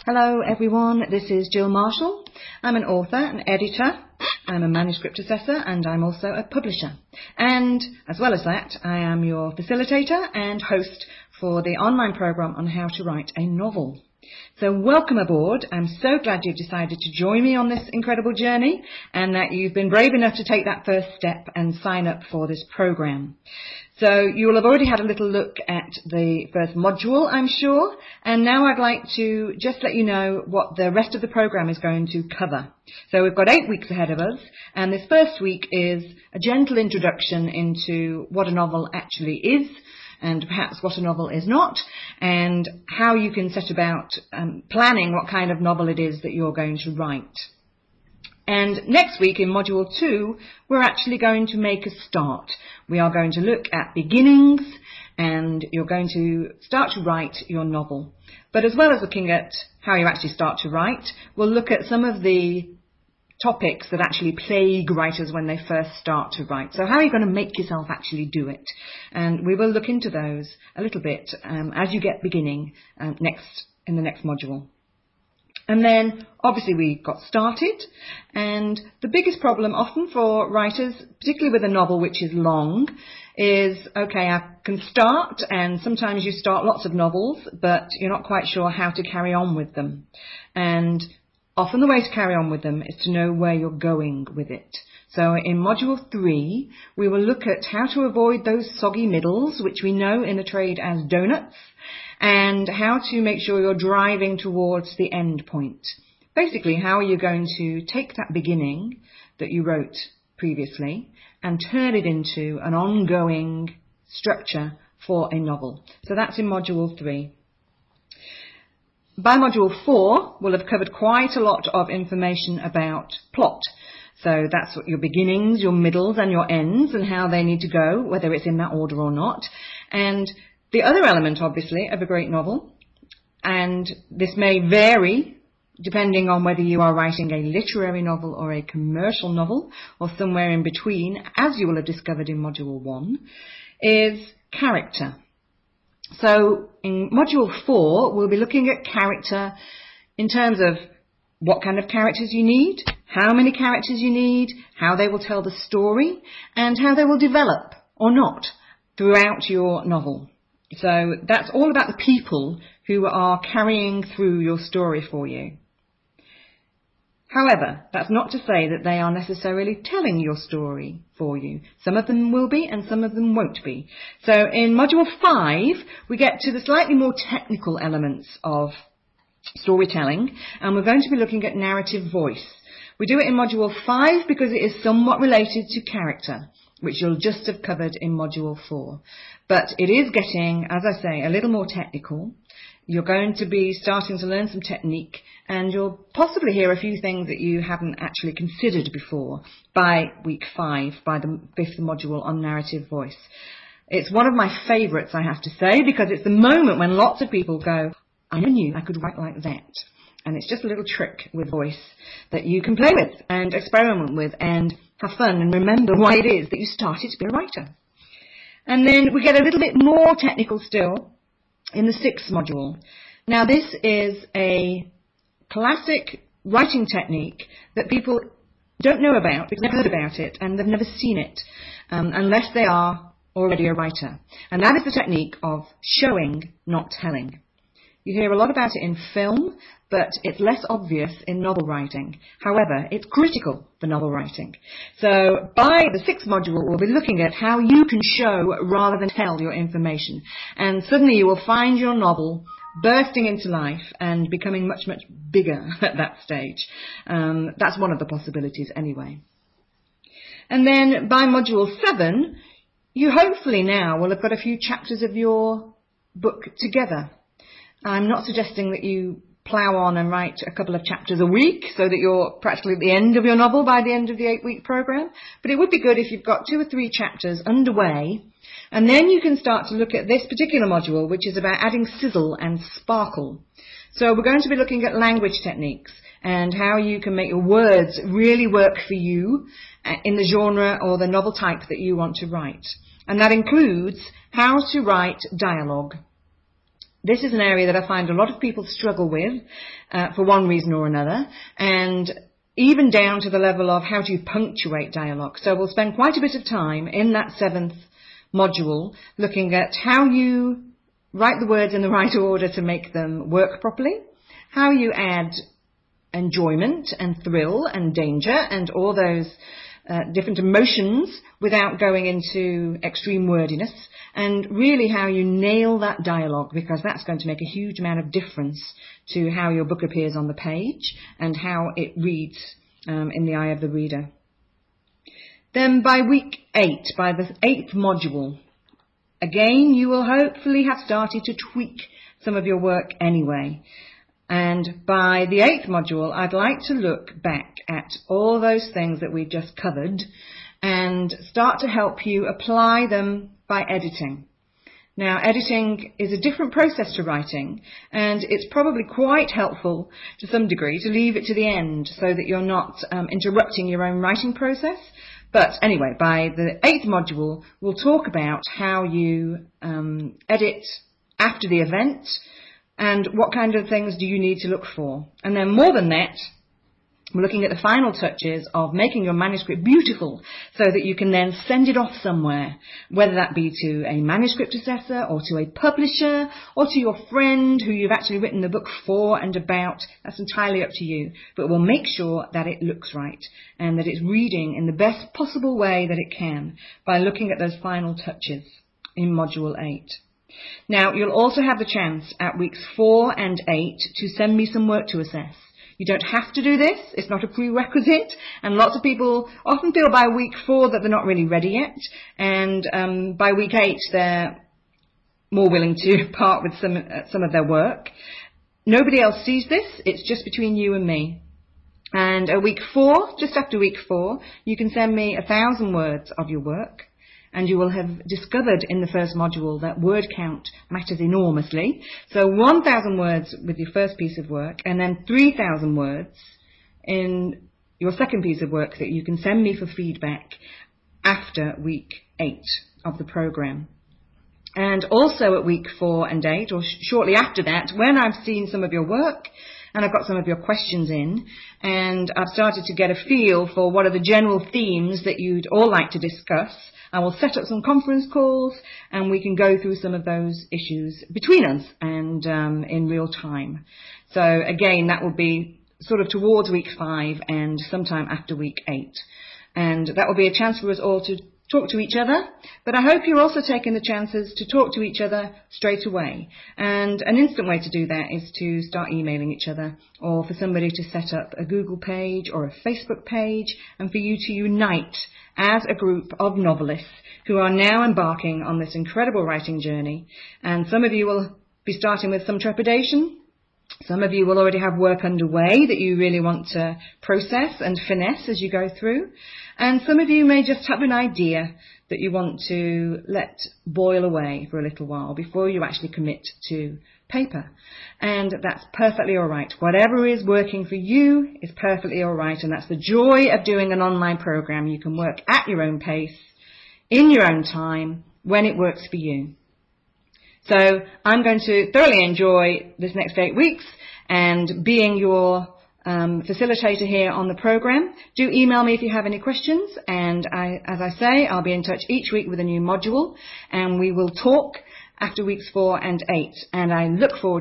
Hello everyone, this is Jill Marshall. I'm an author, an editor, I'm a manuscript assessor, and I'm also a publisher. And as well as that, I am your facilitator and host for the online program on how to write a novel. So welcome aboard. I'm so glad you've decided to join me on this incredible journey and that you've been brave enough to take that first step and sign up for this program. So you will have already had a little look at the first module, I'm sure, and now I'd like to just let you know what the rest of the program is going to cover. So we've got 8 weeks ahead of us, and this first week is a gentle introduction into what a novel actually is, and perhaps what a novel is not, and how you can set about planning what kind of novel it is that you're going to write. And next week in Module 2, we're actually going to make a start. We are going to look at beginnings, and you're going to start to write your novel. But as well as looking at how you actually start to write, we'll look at some of the topics that actually plague writers when they first start to write. So how are you going to make yourself actually do it? And we will look into those a little bit as you get beginning in the next module. And then obviously we got started, and the biggest problem often for writers, particularly with a novel which is long, is, okay, I can start, and sometimes you start lots of novels, but you're not quite sure how to carry on with them. And often the way to carry on with them is to know where you're going with it. So in Module 3, we will look at how to avoid those soggy middles, which we know in the trade as donuts, and how to make sure you're driving towards the end point. Basically, how are you going to take that beginning that you wrote previously and turn it into an ongoing structure for a novel. So that's in Module 3. By Module 4, we'll have covered quite a lot of information about plot. So that's what your beginnings, your middles and your ends and how they need to go, whether it's in that order or not. And the other element, obviously, of a great novel, and this may vary depending on whether you are writing a literary novel or a commercial novel or somewhere in between, as you will have discovered in Module 1, is character. So in Module 4, we'll be looking at character in terms of what kind of characters you need, how many characters you need, how they will tell the story, and how they will develop or not throughout your novel. So that's all about the people who are carrying through your story for you. However, that's not to say that they are necessarily telling your story for you. Some of them will be and some of them won't be. So in Module 5, we get to the slightly more technical elements of storytelling, and we're going to be looking at narrative voice. We do it in Module 5 because it is somewhat related to character, which you'll just have covered in Module 4. But it is getting, as I say, a little more technical. You're going to be starting to learn some technique, and you'll possibly hear a few things that you haven't actually considered before by week 5, by the 5th module on narrative voice. It's one of my favourites, I have to say, because it's the moment when lots of people go, I never knew I could write like that. And it's just a little trick with voice that you can play with and experiment with and have fun and remember why it is that you started to be a writer. And then we get a little bit more technical still in the 6th module. Now this is a classic writing technique that people don't know about because they've heard about it and they've never seen it unless they are already a writer. And that is the technique of showing, not telling. You hear a lot about it in film, but it's less obvious in novel writing. However, it's critical for novel writing. So by the 6th module, we'll be looking at how you can show rather than tell your information. And suddenly you will find your novel bursting into life and becoming much, much bigger at that stage. That's one of the possibilities anyway. And then by Module 7, you hopefully now will have got a few chapters of your book together. I'm not suggesting that you plough on and write a couple of chapters a week so that you're practically at the end of your novel by the end of the 8-week program, but it would be good if you've got 2 or 3 chapters underway, and then you can start to look at this particular module, which is about adding sizzle and sparkle. So we're going to be looking at language techniques and how you can make your words really work for you in the genre or the novel type that you want to write. And that includes how to write dialogue. this is an area that I find a lot of people struggle with for one reason or another, and even down to the level of how do you punctuate dialogue. So we'll spend quite a bit of time in that 7th module looking at how you write the words in the right order to make them work properly, how you add enjoyment and thrill and danger and all those different emotions without going into extreme wordiness, and really how you nail that dialogue, because that's going to make a huge amount of difference to how your book appears on the page and how it reads in the eye of the reader. Then by week 8, by the 8th module, again you will hopefully have started to tweak some of your work anyway. And by the 8th module, I'd like to look back at all those things that we've just covered and start to help you apply them by editing. Now, editing is a different process to writing, and it's probably quite helpful to some degree to leave it to the end so that you're not interrupting your own writing process. But anyway, by the 8th module, we'll talk about how you edit after the event, and what kind of things do you need to look for. And then more than that, we're looking at the final touches of making your manuscript beautiful so that you can then send it off somewhere, whether that be to a manuscript assessor or to a publisher or to your friend who you've actually written the book for and about. That's entirely up to you. But we'll make sure that it looks right and that it's reading in the best possible way that it can by looking at those final touches in Module 8. Now, you'll also have the chance at weeks 4 and 8 to send me some work to assess. You don't have to do this. It's not a prerequisite. And lots of people often feel by week 4 that they're not really ready yet. And by week 8, they're more willing to part with some of their work. Nobody else sees this. It's just between you and me. And at week 4, just after week 4, you can send me 1,000 words of your work. And you will have discovered in the first module that word count matters enormously. So 1,000 words with your first piece of work, and then 3,000 words in your second piece of work that you can send me for feedback after week 8 of the program. And also at week 4 and 8, or shortly after that, when I've seen some of your work, and I've got some of your questions in, and I've started to get a feel for what are the general themes that you'd all like to discuss, I will set up some conference calls and we can go through some of those issues between us and in real time. So again, that will be sort of towards week 5 and sometime after week 8. And that will be a chance for us all to talk to each other, but I hope you're also taking the chances to talk to each other straight away. And an instant way to do that is to start emailing each other, or for somebody to set up a Google page or a Facebook page, and for you to unite as a group of novelists who are now embarking on this incredible writing journey. And some of you will be starting with some trepidation. Some of you will already have work underway that you really want to process and finesse as you go through. And some of you may just have an idea that you want to let boil away for a little while before you actually commit to paper. And that's perfectly all right. Whatever is working for you is perfectly all right. And that's the joy of doing an online program. You can work at your own pace, in your own time, when it works for you. So I'm going to thoroughly enjoy this next 8 weeks and being your facilitator here on the program. Do email me if you have any questions, and as I say, I'll be in touch each week with a new module, and we will talk after weeks 4 and 8, and I look forward